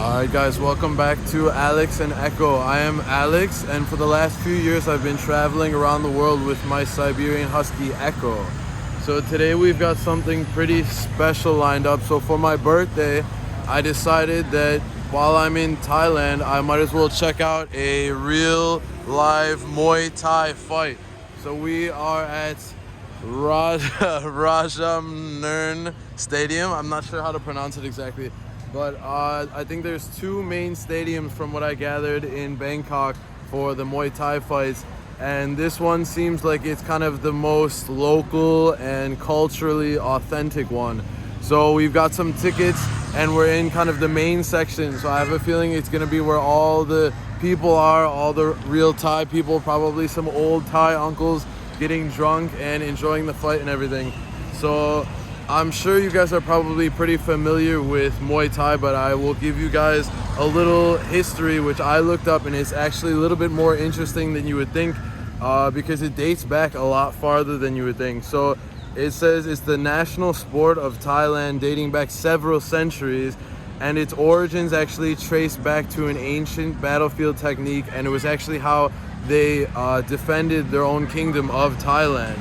Alright guys, welcome back to Alex and Echo. I am Alex, and for the last few years I've been traveling around the world with my Siberian Husky Echo. So today we've got something pretty special lined up. So for my birthday, I decided that while I'm in Thailand, I might as well check out a real live Muay Thai fight. So we are at Rajadamnern Stadium. I'm not sure how to pronounce it exactly. But I think there's two main stadiums from what I gathered in Bangkok for the Muay Thai fights. And this one seems like it's kind of the most local and culturally authentic one. So we've got some tickets and we're in kind of the main section. So I have a feeling it's gonna be where all the people are, all the real Thai people, probably some old Thai uncles getting drunk and enjoying the fight and everything. So I'm sure you guys are probably pretty familiar with Muay Thai, but I will give you guys a little history which I looked up, and it's actually a little bit more interesting than you would think because it dates back a lot farther than you would think. So it says it's the national sport of Thailand dating back several centuries, and its origins actually trace back to an ancient battlefield technique, and it was actually how they defended their own kingdom of Thailand.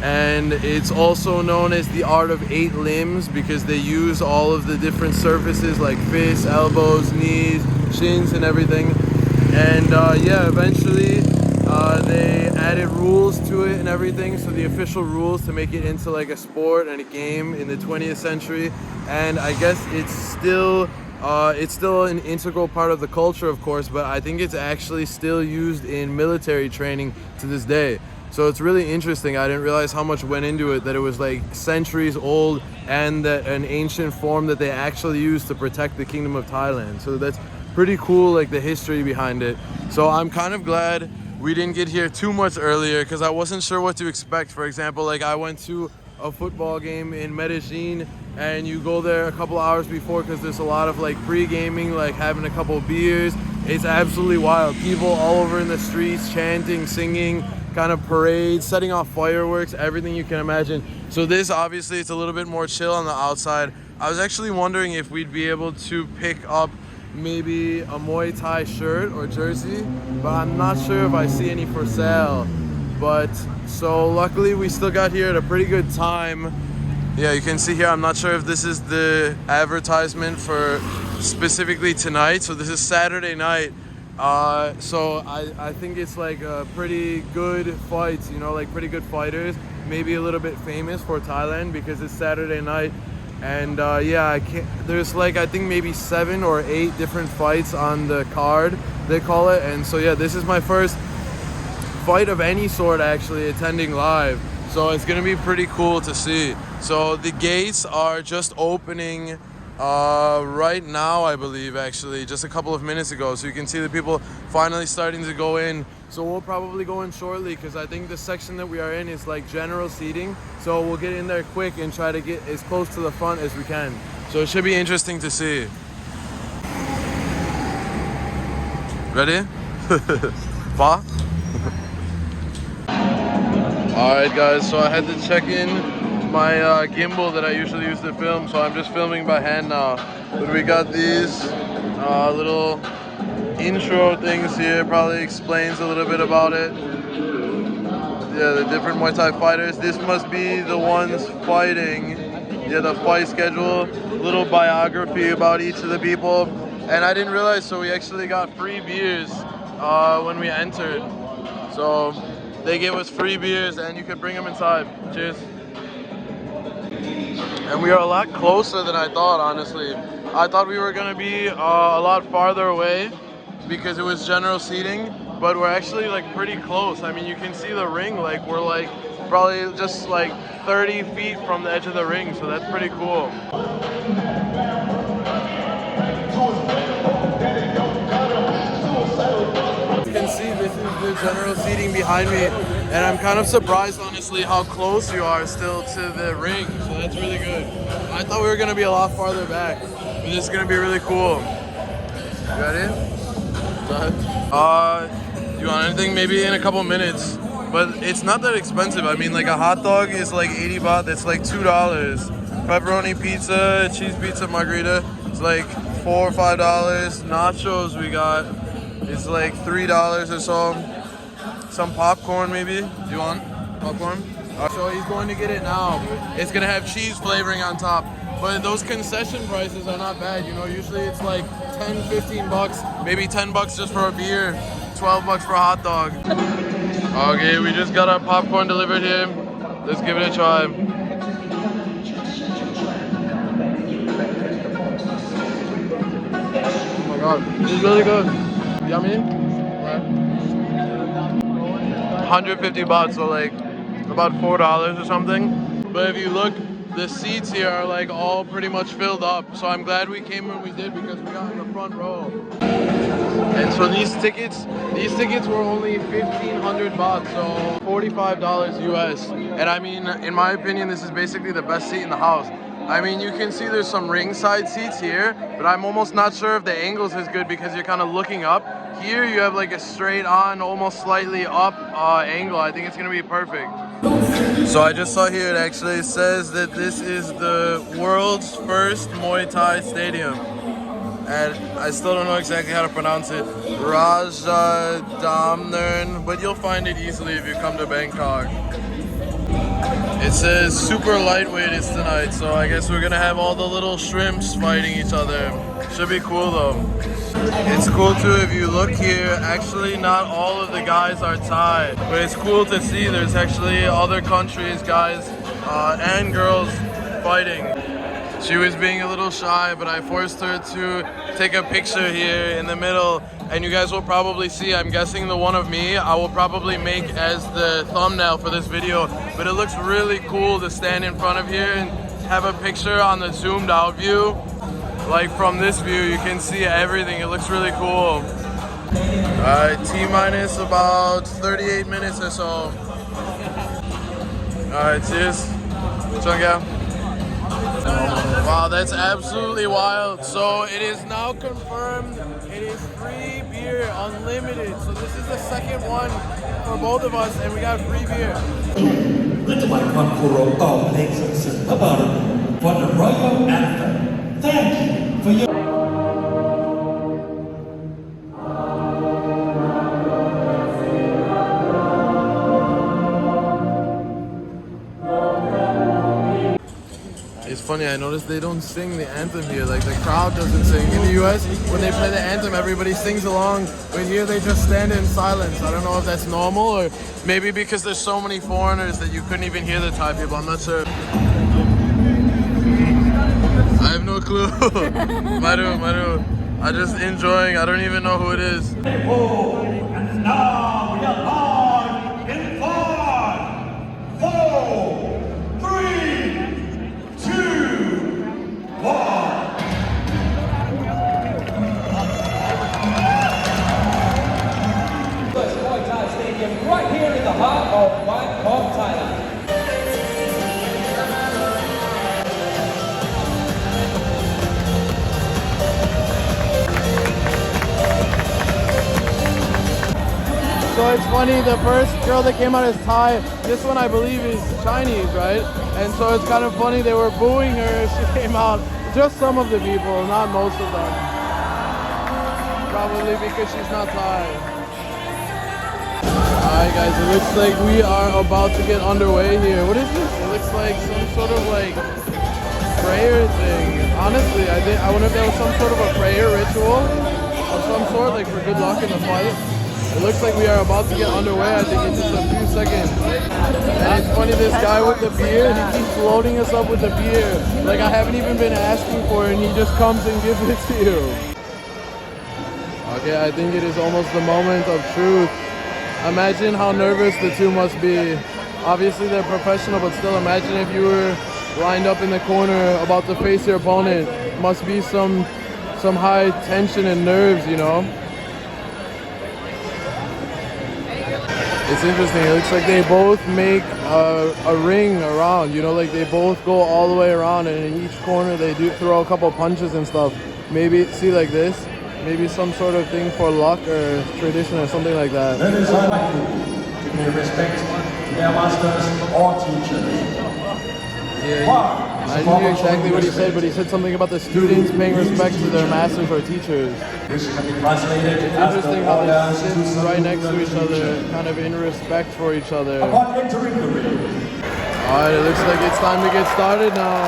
And it's also known as the art of 8 limbs because they use all of the different surfaces like fists, elbows, knees, shins, and everything. And yeah, eventually they added rules to it and everything. So the official rules to make it into like a sport and a game in the 20th century. And I guess it's still an integral part of the culture, of course, but I think it's actually still used in military training to this day. So it's really interesting. I didn't realize how much went into it, that it was like centuries old and that an ancient form that they actually used to protect the kingdom of Thailand. So that's pretty cool, like the history behind it. So I'm kind of glad we didn't get here too much earlier because I wasn't sure what to expect. For example, like I went to a football game in Medellin and you go there a couple hours before because there's a lot of like pre-gaming, like having a couple beers. It's absolutely wild. People all over in the streets chanting, singing, kind of parades, setting off fireworks, everything you can imagine. So this, obviously, it's a little bit more chill on the outside. I was actually wondering if we'd be able to pick up maybe a Muay Thai shirt or jersey, but I'm not sure if I see any for sale. But so luckily we still got here at a pretty good time. Yeah, you can see here, I'm not sure if this is the advertisement for specifically tonight. So this is Saturday night. So I think it's like a pretty good fights, you know, like pretty good fighters, maybe a little bit famous for Thailand because it's Saturday night. And yeah, there's like I think maybe 7 or 8 different fights on the card, they call it. And so yeah, this is my first fight of any sort actually attending live, so it's gonna be pretty cool to see. So the gates are just opening right now, I believe, actually just a couple of minutes ago, so you can see the people finally starting to go in. So we'll probably go in shortly because I think the section that we are in is like general seating, so we'll get in there quick and try to get as close to the front as we can. So it should be interesting to see. Ready? Pa? Alright guys, so I had to check in my gimbal that I usually use to film, so I'm just filming by hand now. But we got these little intro things here, probably explains a little bit about it. Yeah, the different Muay Thai fighters. This must be the ones fighting. Yeah, the fight schedule, little biography about each of the people. And I didn't realize, so we actually got free beers when we entered. So they gave us free beers and you could bring them inside. Cheers. And we are a lot closer than I thought, honestly. I thought we were gonna be a lot farther away because it was general seating, but we're actually like pretty close. I mean, you can see the ring, like we're like probably just like 30 feet from the edge of the ring, so that's pretty cool. You can see this is the general seating behind me, and I'm kind of surprised, honestly, how close you are still to the ring, so that's really good. I thought we were gonna be a lot farther back, but this is gonna be really cool. You ready? You want anything? Maybe in a couple minutes, but it's not that expensive. I mean, like a hot dog is like 80 baht, that's like $2. Pepperoni pizza, cheese pizza, margarita, it's like $4 or $5. Nachos we got is like $3 or so. Some popcorn maybe. Do you want popcorn? So he's going to get it now. It's gonna have cheese flavoring on top. But those concession prices are not bad, you know. Usually it's like 10, 15 bucks, maybe 10 bucks just for a beer, 12 bucks for a hot dog. Okay, we just got our popcorn delivered here. Let's give it a try. Oh my god, this is really good. Yummy. 150 baht, so like about $4 or something. But if you look, the seats here are like all pretty much filled up. So I'm glad we came when we did because we got in the front row. And so these tickets were only 1,500 baht, so $45 US. And I mean, in my opinion, this is basically the best seat in the house. I mean, you can see there's some ringside seats here, but I'm almost not sure if the angle's as good because you're kind of looking up. Here you have like a straight on, almost slightly up angle. I think it's gonna be perfect. So I just saw here, it actually says that this is the world's first Muay Thai stadium. And I still don't know exactly how to pronounce it. Rajadamnern, but you'll find it easily if you come to Bangkok. It says super lightweight is tonight, so I guess we're gonna have all the little shrimps fighting each other. Should be cool though. It's cool too, if you look here, actually not all of the guys are Thai, but it's cool to see there's actually other countries, guys and girls fighting. She was being a little shy, but I forced her to take a picture here in the middle, and you guys will probably see, I'm guessing the one of me, I will probably make as the thumbnail for this video, but it looks really cool to stand in front of here and have a picture on the zoomed out view. Like from this view, you can see everything, it looks really cool. Alright, T-minus about 38 minutes or so. Alright, cheers. Chunga. Wow, that's absolutely wild. So it is now confirmed it is free beer, unlimited. So this is the second one for both of us, and we got free beer. For the royal anthem. Thank you for your... It's funny, I noticed they don't sing the anthem here, like the crowd doesn't sing. In the US, when they play the anthem, everybody sings along, but here they just stand in silence. I don't know if that's normal, or maybe because there's so many foreigners that you couldn't even hear the Thai people, I'm not sure. I have no clue. Maru. I'm just enjoying, I don't even know who it is. And now we are live in 5, 4, 3, 2, 1. Muay Thai Stadium right here in the heart of Bangkok, Thailand. So it's funny, the first girl that came out is Thai. This one I believe is Chinese, right? And so it's kind of funny, they were booing her as she came out. Just some of the people, not most of them. Probably because she's not Thai. Alright guys, it looks like we are about to get underway here. What is this? It looks like some sort of like prayer thing. Honestly, I wonder if there was some sort of a prayer ritual of some sort, like for good luck in the fight. It looks like we are about to get underway, I think, in just a few seconds. And it's funny, this guy with the beer, he keeps loading us up with the beer. Like I haven't even been asking for it, and he just comes and gives it to you. Okay, I think it is almost the moment of truth. Imagine how nervous the two must be. Obviously they're professional, but still imagine if you were lined up in the corner about to face your opponent. Must be some high tension and nerves, you know? It's interesting, it looks like they both make a ring around, you know, like they both go all the way around, and in each corner they do throw a couple punches and stuff. Maybe, see, like this, maybe some sort of thing for luck or tradition or something like that. Ladies and gentlemen, to pay respect to their masters or teachers. Yeah. I didn't hear exactly what he said, but he said something about the students paying respect to their masters or teachers. This can be translated It's as interesting the how they orders sit to right next to each salute. other, kind of in respect for each other. Upon entering the ring, Alright, it looks like it's time to get started now.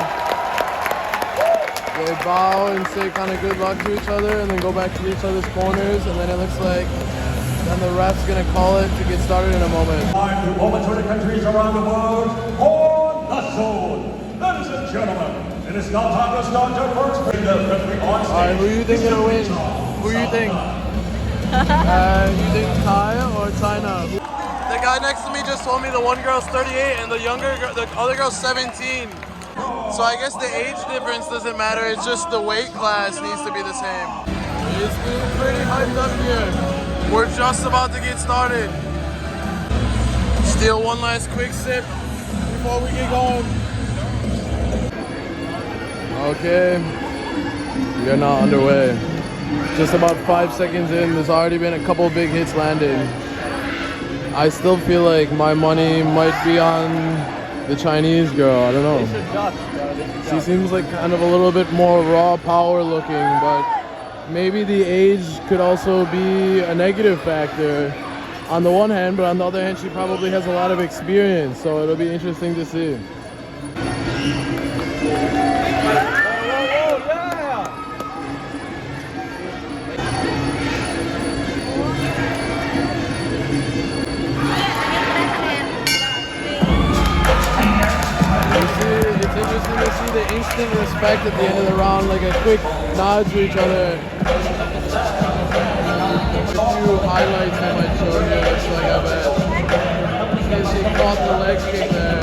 They bow and say kind of good luck to each other and then go back to each other's corners, and then it looks like then the ref's gonna call it to get started in a moment. time to over 20 countries around the world for the zone. Ladies and gentlemen, it is now time to start your first ring. The referee on stage. Alright, who do you think gonna win? Who do you think? You think Thai or China? The guy next to me just told me the one girl's 38 and the other girl's 17. So I guess the age difference doesn't matter, it's just the weight class needs to be the same. It's getting pretty hyped up here. We're just about to get started. Steal one last quick sip before we get going. Okay, we are now underway. Just about 5 seconds in, there's already been a couple big hits landed. I still feel like my money might be on the Chinese girl, I don't know. She seems like kind of a little bit more raw power looking, but maybe the age could also be a negative factor on the one hand, but on the other hand, she probably has a lot of experience, so it'll be interesting to see. It's interesting to see the instant respect at the end of the round, like a quick nod to each other. A few highlights they might show here, looks like I bet. Because she caught the leg kick there.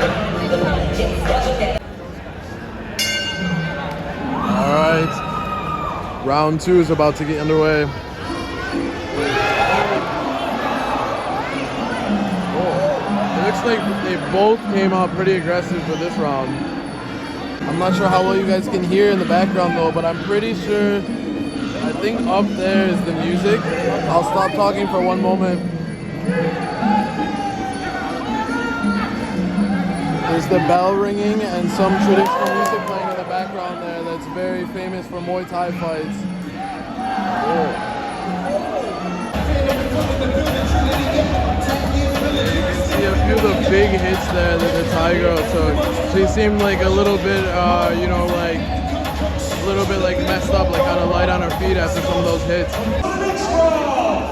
Alright, round 2 is about to get underway. It looks like they both came out pretty aggressive for this round. I'm not sure how well you guys can hear in the background though, but I'm pretty sure, I think up there is the music. I'll stop talking for one moment. There's the bell ringing and some traditional music playing in the background there that's very famous for Muay Thai fights. See a few of the big hits there that the Thai girl took. She seemed like a little bit, you know, like a little bit like messed up, like kind of light on her feet after some of those hits.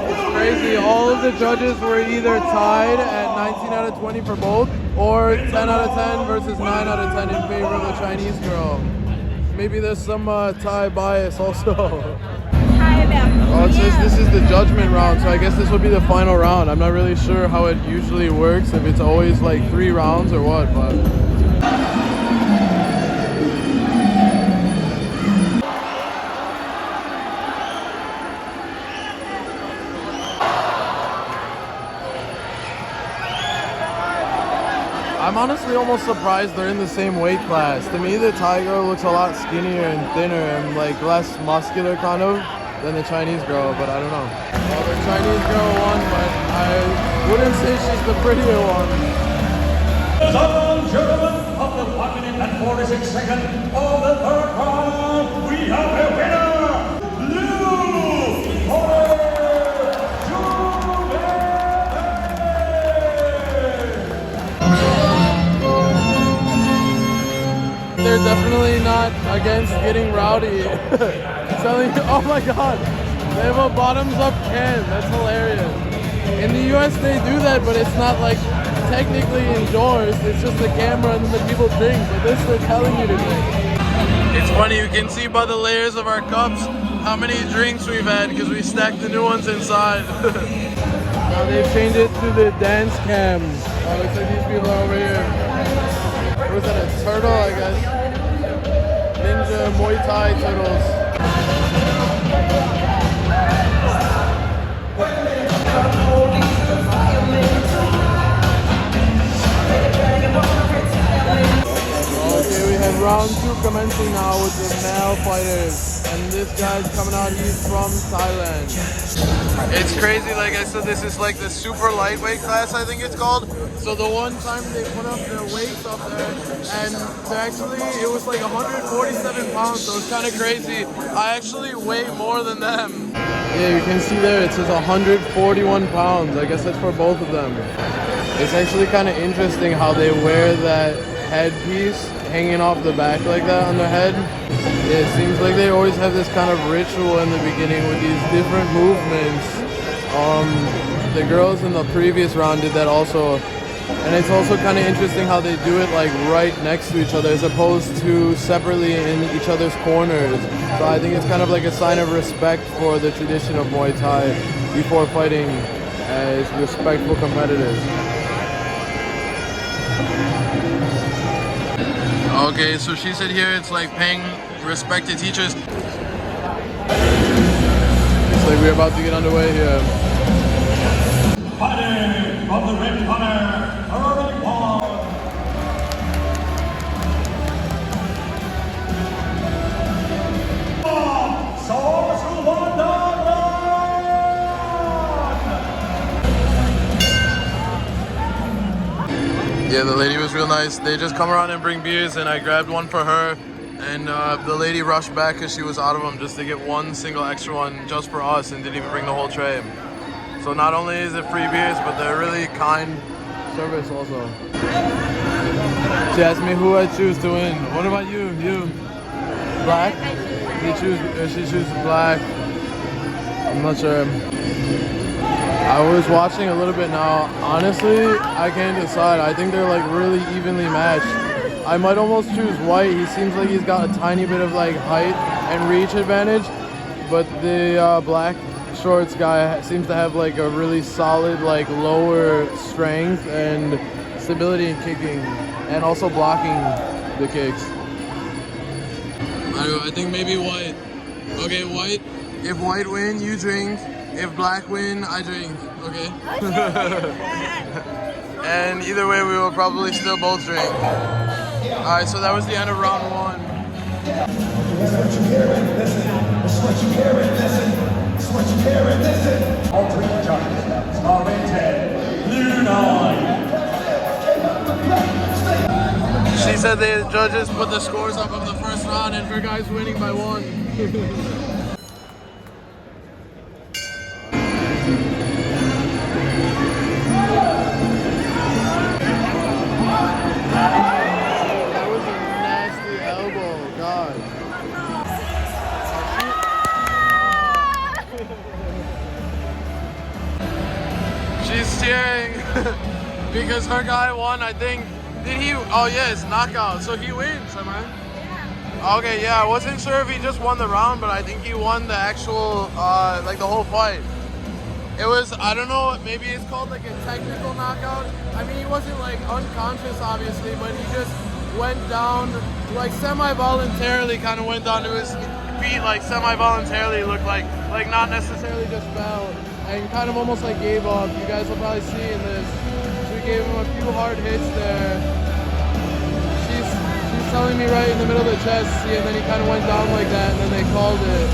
It's crazy. All of the judges were either tied at 19 out of 20 for both, or 10 out of 10 versus 9 out of 10 in favor of the Chinese girl. Maybe there's some Thai bias also. Oh, it says this is the judgment round, so I guess this would be the final round. I'm not really sure how it usually works, if it's always like 3 rounds or what, but... I'm honestly almost surprised they're in the same weight class. To me, the Thai girl looks a lot skinnier and thinner and like less muscular kind of than the Chinese girl, but I don't know. Well, the Chinese girl won, but I wouldn't say she's the prettier one. Ladies and gentlemen, of the 1 minute and 46 seconds of the third round, we have a winner, Liu They're definitely not against getting rowdy. Oh my god, they have a bottoms up can, that's hilarious. In the US they do that, but it's not like technically endorsed, it's just the camera and the people drink, but this they're telling you to drink. It's funny, you can see by the layers of our cups how many drinks we've had because we stacked the new ones inside. Now they've changed it to the dance cam. Oh, looks like these people are over here. What is that, a turtle, I guess? Ninja Muay Thai turtles. Okay, we have round round 2 commencing now with the male fighters. And this guy's coming out, he's from Thailand. It's crazy, like I said, this is like the super lightweight class, I think it's called. So the one time they put up their weights up there, and it was like 147 pounds, so it's kind of crazy. I actually weigh more than them. Yeah, you can see there, it says 141 pounds. I guess that's for both of them. It's actually kind of interesting how they wear that headpiece hanging off the back like that on their head. Yeah, it seems like they always have this kind of ritual in the beginning with these different movements. The girls in the previous round did that also. And it's also kind of interesting how they do it like right next to each other as opposed to separately in each other's corners. So I think it's kind of like a sign of respect for the tradition of Muay Thai before fighting as respectful competitors. Okay, so she said here it's like paying respect to teachers. It's like we're about to get underway here. Fighting from the red corner, early ball. Yeah, the lady was real nice. They just come around and bring beers, and I grabbed one for her. And the lady rushed back because she was out of them just to get one single extra one just for us and didn't even bring the whole tray. So not only is it free beers, but they're really kind service also. She asked me who I choose to win. What about you? You? Black? She chooses black. I'm not sure. I was watching a little bit now. Honestly, I can't decide. I think they're like really evenly matched. I might almost choose white. He seems like he's got a tiny bit of like height and reach advantage, but the black shorts guy seems to have like a really solid like lower strength and stability in kicking and also blocking the kicks. I don't know, I think maybe white. Okay, white. If white win, you drink. If black win, I drink. Okay? And either way, we will probably still both drink. Alright, so that was the end of round 1. It's what you hear and listen. It's what you hear and listen. It's what you hear and listen. All 3 judges. Star rated 10. Blue 9. She said the judges put the scores up of the first round and her guy's winning by 1. She's cheering because her guy won, I think. Did he? Oh yes, knockout. So he wins, am I? Yeah. Okay, yeah, I wasn't sure if he just won the round, but I think he won the actual, like the whole fight. It was, I don't know, maybe it's called like a technical knockout. I mean, he wasn't like unconscious, obviously, but he just went down, like semi-voluntarily kind of went down to his feet, like semi-voluntarily looked like not necessarily just fell. And kind of almost like gave up. You guys will probably see in this. She gave him a few hard hits there. She's telling me right in the middle of the chest, see, and then he kind of went down like that, and then they called it.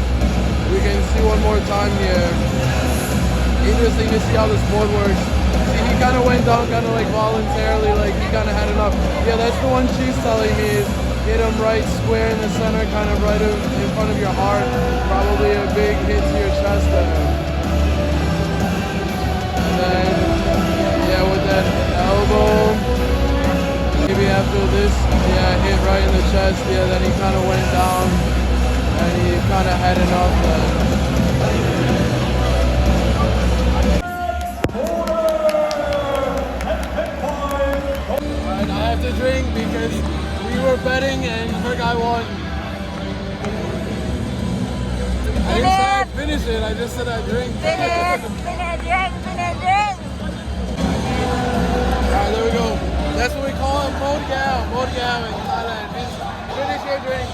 We can see one more time here. Interesting to see how the sport works. See, he kind of went down kind of like voluntarily, like he kind of had enough. Yeah, that's the one she's telling me is hit him right square in the center, kind of right in front of your heart. Probably a big hit to your chest there. And then, yeah, with that elbow, maybe after this, yeah, hit right in the chest, yeah, then he kind of went down, and he kind of had enough then. Alright, I have to drink because we were betting and her guy won. I didn't say I'd finish it, I just said I'd drink. Finish, drink. Alright, there we go. That's what we call it, Modiao in Thailand. Finish your drink.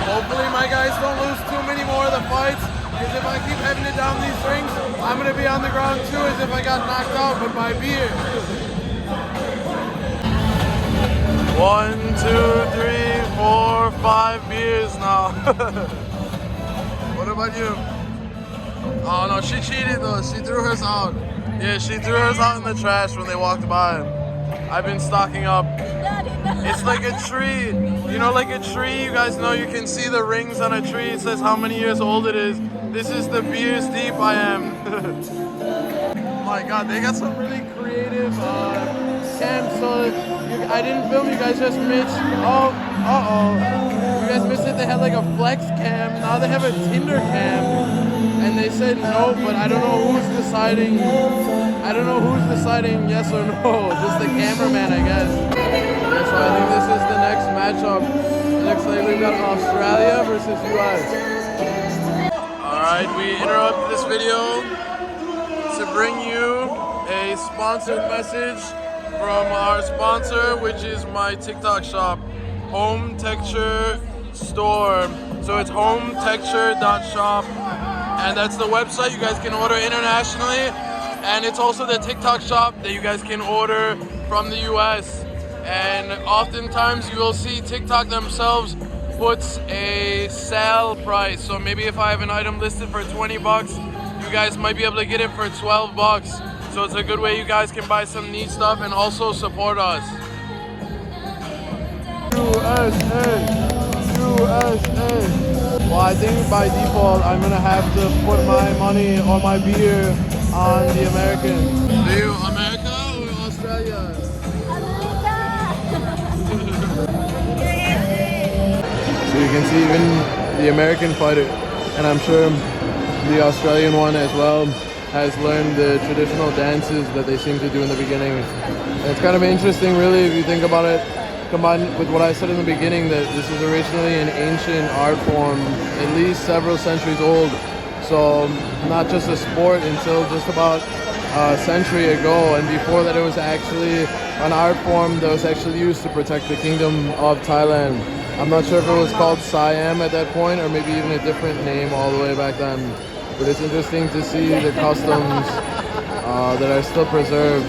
Hopefully my guys don't lose too many more of the fights, because if I keep having it down these drinks, I'm going to be on the ground too as if I got knocked out, but by beer. 1, 2, 3, 4. 4 or 5 beers now. What about you? Oh no, she cheated though. She threw hers out. Yeah, she threw hers out in the trash when they walked by. I've been stocking up. It's like a tree. You know, like a tree, you guys know you can see the rings on a tree. It says how many years old it is. This is the beers deep I am. Oh my god, they got some really creative camps. So I didn't film, you guys just missed. Oh, you guys missed it. They had like a flex cam. Now they have a Tinder cam. And they said no, but I don't know who's deciding. I don't know who's deciding yes or no. Just the cameraman, I guess. Yeah, so I think this is the next matchup. It looks like we've got Australia versus US. Alright, we interrupt this video to bring you a sponsored message from our sponsor, which is my TikTok shop, Home Texture Store. So it's hometexture.shop, and that's the website. You guys can order internationally, and it's also the TikTok shop that you guys can order from the US. And oftentimes you will see TikTok themselves puts a sale price. So maybe if I have an item listed for 20 bucks, you guys might be able to get it for 12 bucks. So it's a good way you guys can buy some neat stuff and also support us. USA! Well, I think by default I'm gonna have to put my money or my beer on the American. Do you America or Australia? So you can see even the American fighter, and I'm sure the Australian one as well, has learned the traditional dances that they seem to do in the beginning. And it's kind of interesting really if you think about it, combined with what I said in the beginning, that this is originally an ancient art form, at least several centuries old. So not just a sport until just about a century ago, and before that it was actually an art form that was actually used to protect the kingdom of Thailand. I'm not sure if it was called Siam at that point, or maybe even a different name all the way back then. But it's interesting to see the customs that are still preserved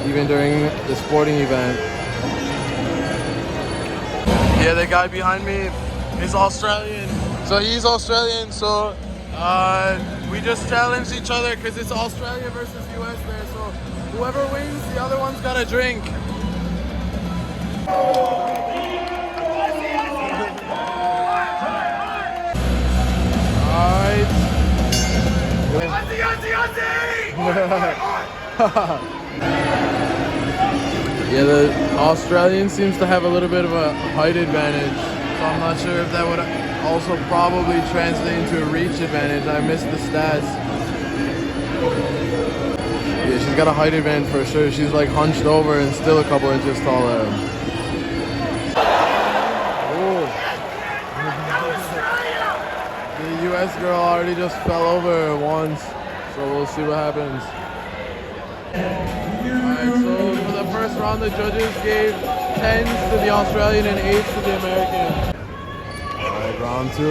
even during the sporting event. Yeah, the guy behind me is Australian. So he's Australian, so we just challenge each other because it's Australia versus US there. So whoever wins, the other one's got a drink. Alright. Yeah, the Australian seems to have a little bit of a height advantage, so I'm not sure if that would also probably translate into a reach advantage. I missed the stats. Yeah, she's got a height advantage for sure. She's like hunched over and still a couple inches taller. The US girl already just fell over once, so we'll see what happens. Alright, so for the first round, the judges gave 10s to the Australian and 8s to the American. Alright, round 2.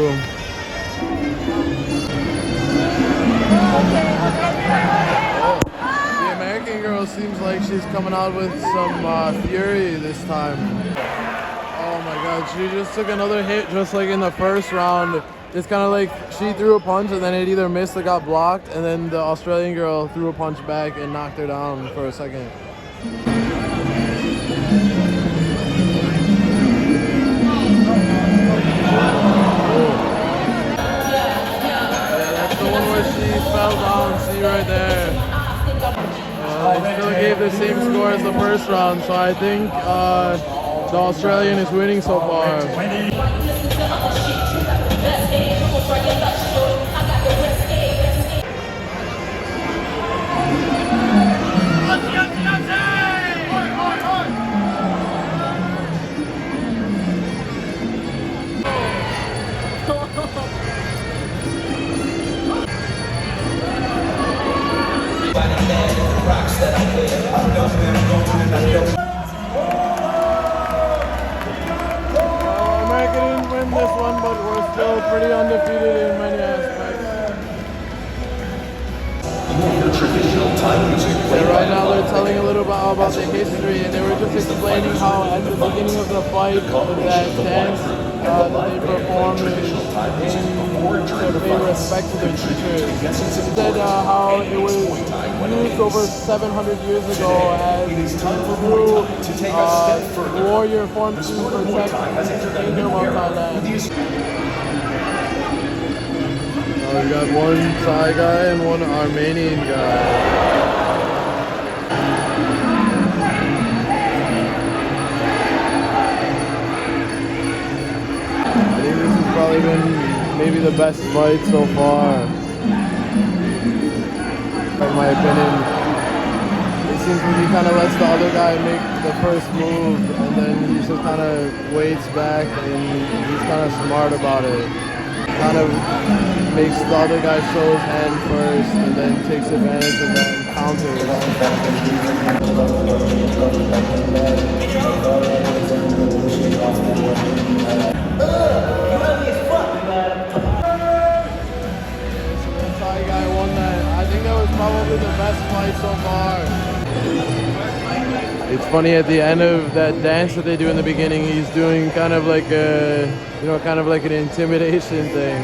The American girl seems like she's coming out with some fury this time. Oh my god, she just took another hit just like in the first round. It's kind of like she threw a punch and then it either missed or got blocked, and then the Australian girl threw a punch back and knocked her down for a second. Yeah, that's the one where she fell down, see right there. They still gave the same score as the first round, so I think the Australian is winning so far. America didn't win this one, but we're still pretty undefeated in many aspects. Yeah, right now they're telling a little bit about the history, and they were just explaining how at the beginning of the fight, that dance that they performed is to pay respect to their teachers. They said how it was used over 700 years ago as a true warrior form to protect the kingdom of Thailand. We got one Thai guy and one Armenian guy. I think this has probably been maybe the best fight so far. In my opinion, it seems like he kind of lets the other guy make the first move, and then he just kind of waits back, and he's kind of smart about it. Kind of makes the other guy show his hand first, and then takes advantage of that and counters. The Thai guy won that. I think that was probably the best fight so far. It's funny, at the end of that dance that they do in the beginning, he's doing kind of like a, kind of like an intimidation thing.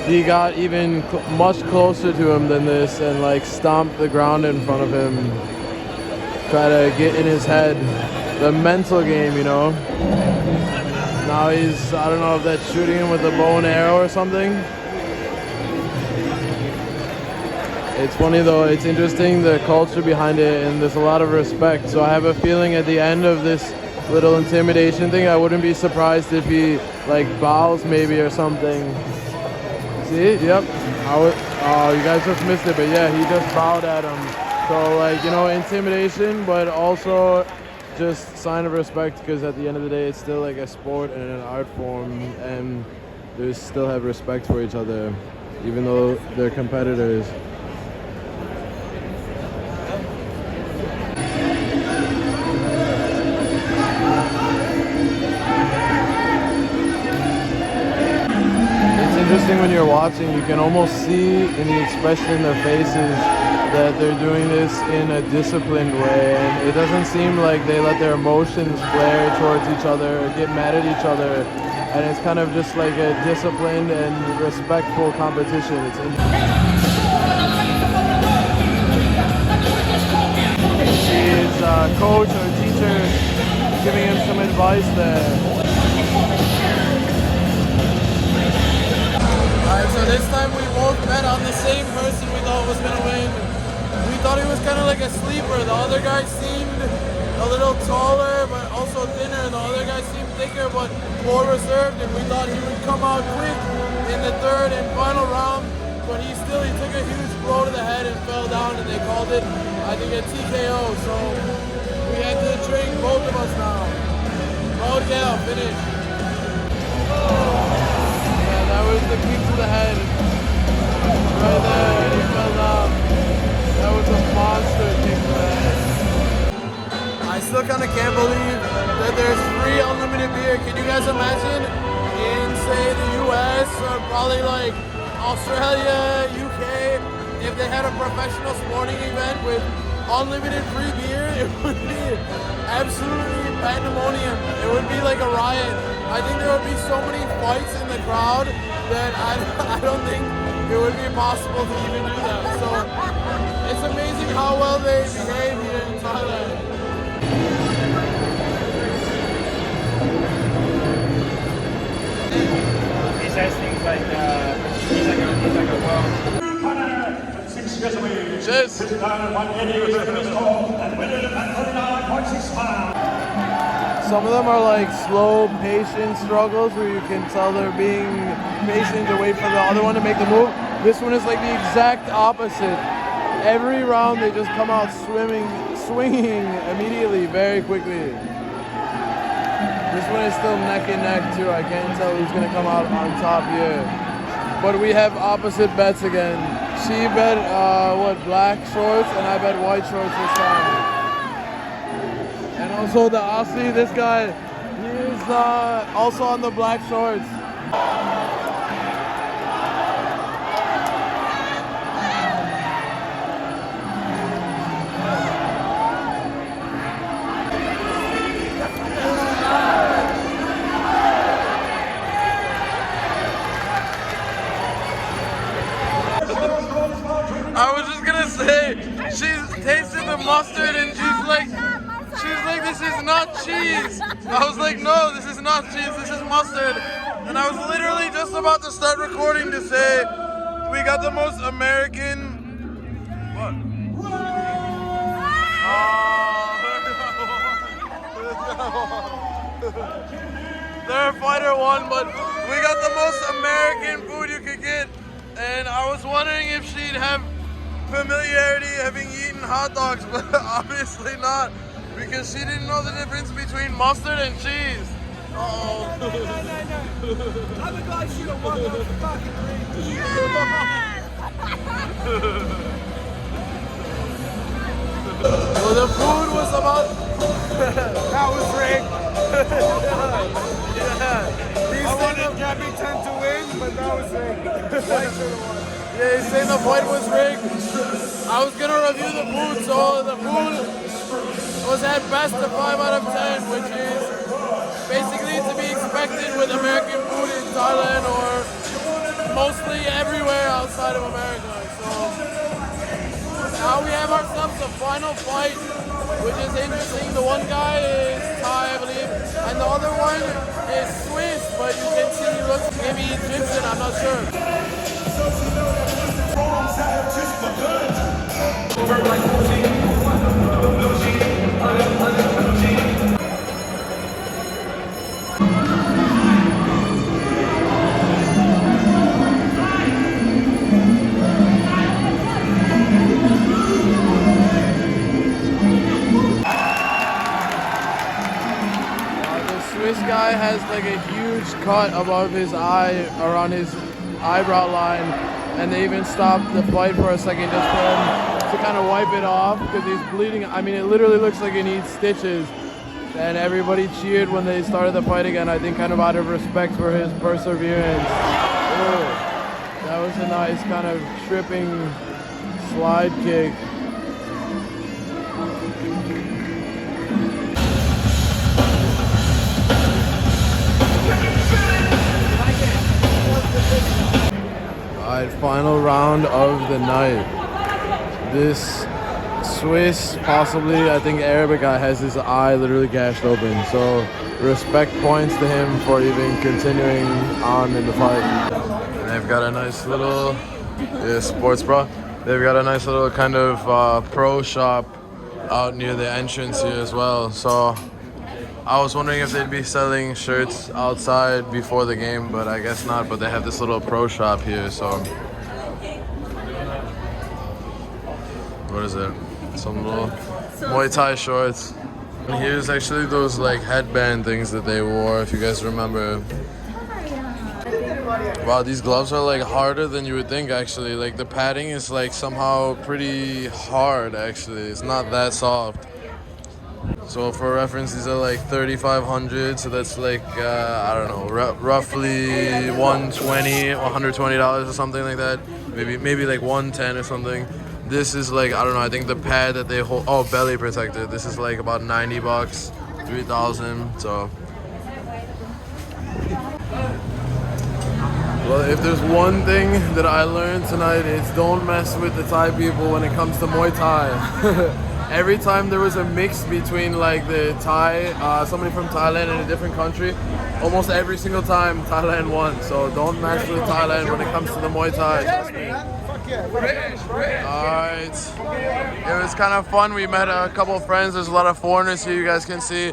He got even much closer to him than this and like stomped the ground in front of him. Try to get in his head. The mental game, Now he's, I don't know if that's shooting him with a bow and arrow or something. It's funny though, it's interesting the culture behind it, and there's a lot of respect. So I have a feeling at the end of this little intimidation thing, I wouldn't be surprised if he like bows maybe or something. See? Yep. Oh, you guys just missed it, but yeah, he just bowed at him. So like, intimidation, but also just sign of respect, because at the end of the day, it's still like a sport and an art form, and they still have respect for each other, even though they're competitors. Interesting when you're watching, you can almost see in the expression in their faces that they're doing this in a disciplined way, and it doesn't seem like they let their emotions flare towards each other or get mad at each other, and it's kind of just like a disciplined and respectful competition. It's his coach or teacher giving him some advice there. Alright, so this time we both bet on the same person we thought was going to win. We thought he was kind of like a sleeper. The other guy seemed a little taller, but also thinner. The other guy seemed thicker, but more reserved. And we thought he would come out quick in the third and final round. But he took a huge blow to the head and fell down, and they called it, I think, a TKO. So we had to drink, both of us now. Oh yeah, finish. That was the kick to the head. Right there, he fell down. That was a monster kick to the head. I still kind of can't believe that there's free unlimited beer. Can you guys imagine in, say, the US or probably like Australia, UK, if they had a professional sporting event with unlimited free beer? It would be absolutely pandemonium. It would be like a riot. I think there would be so many fights in the crowd that I don't think it would be possible to even do that. So it's amazing how well they behave here in Thailand. He says things like, he's like a world. Cheers! Some of them are like slow, patient struggles where you can tell they're being patient to wait for the other one to make the move. This one is like the exact opposite. Every round they just come out swinging immediately, very quickly. This one is still neck and neck too. I can't tell who's gonna come out on top here. But we have opposite bets again. She bet black shorts, and I bet white shorts this time. And also the Aussie, this guy, he is also on the black shorts. I was just gonna say, she's tasted the mustard and she's like, this is not cheese. I was like, no, this is not cheese, this is mustard. And I was literally just about to start recording to say, we got the most American. What? Their fighter won, but we got the most American food you could get. And I was wondering if she'd have familiarity having eaten hot dogs, but obviously not, because she didn't know the difference between mustard and cheese. Uh-oh. No. Other guys should have won those fucking drinks. Well, the food was about... That was rigged. Yeah. I wanted Captain to win, but that was rigged. White should have won. Yeah, he's saying the fight was rigged. I was gonna review the food, so the food was at best a 5 out of 10, which is basically to be expected with American food in Thailand or mostly everywhere outside of America. So now we have ourselves a final fight, which is interesting. The one guy is Thai, I believe, and the other one is Swiss, but you can see he looks maybe Egyptian, I'm not sure. This guy has like a huge cut above his eye, around his eyebrow line, and they even stopped the fight for a second just for him to kind of wipe it off because he's bleeding. I mean, it literally looks like he needs stitches. And everybody cheered when they started the fight again, I think kind of out of respect for his perseverance. Ooh, that was a nice kind of tripping slide kick. Alright, final round of the night. This Swiss, possibly, I think Arabic guy, has his eye literally gashed open. So respect points to him for even continuing on in the fight. And they've got a nice little, sports bra. They've got a nice little kind of pro shop out near the entrance here as well. So I was wondering if they'd be selling shirts outside before the game, but I guess not. But they have this little pro shop here, so. What is it? Some little Muay Thai shorts. And here's actually those like headband things that they wore, if you guys remember. Wow, these gloves are like harder than you would think actually. Like the padding is like somehow pretty hard actually. It's not that soft. So for reference, these are like 3,500, so that's like, I don't know, roughly $120 or something like that. Maybe like 110 or something. This is like, I don't know, I think the pad that they hold, oh, belly protector. This is like about $90, 3,000, so. Well, if there's one thing that I learned tonight, it's don't mess with the Thai people when it comes to Muay Thai. Every time there was a mix between like the Thai, somebody from Thailand in a different country, almost every single time Thailand won. So don't mess with Thailand when it comes to the Muay Thai. Trust me. Alright. It was kind of fun. We met a couple of friends. There's a lot of foreigners here, you guys can see.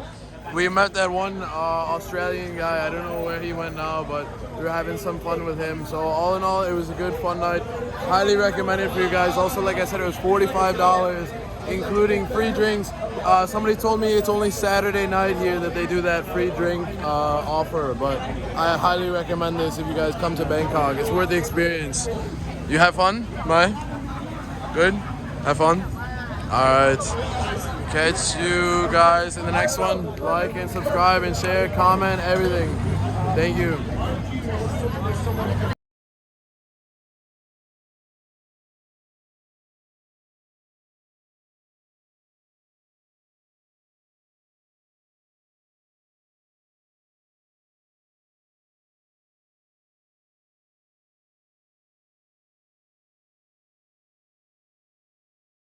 We met that one Australian guy. I don't know where he went now, but we were having some fun with him. So all in all, it was a good fun night. Highly recommend it for you guys. Also, like I said, it was $45. Including free drinks. Somebody told me it's only Saturday night here that they do that free drink offer, but I highly recommend this if you guys come to Bangkok. It's worth the experience. You have fun, Mai? Good? Have fun? Alright. Catch you guys in the next one. Like and subscribe and share, comment, everything. Thank you.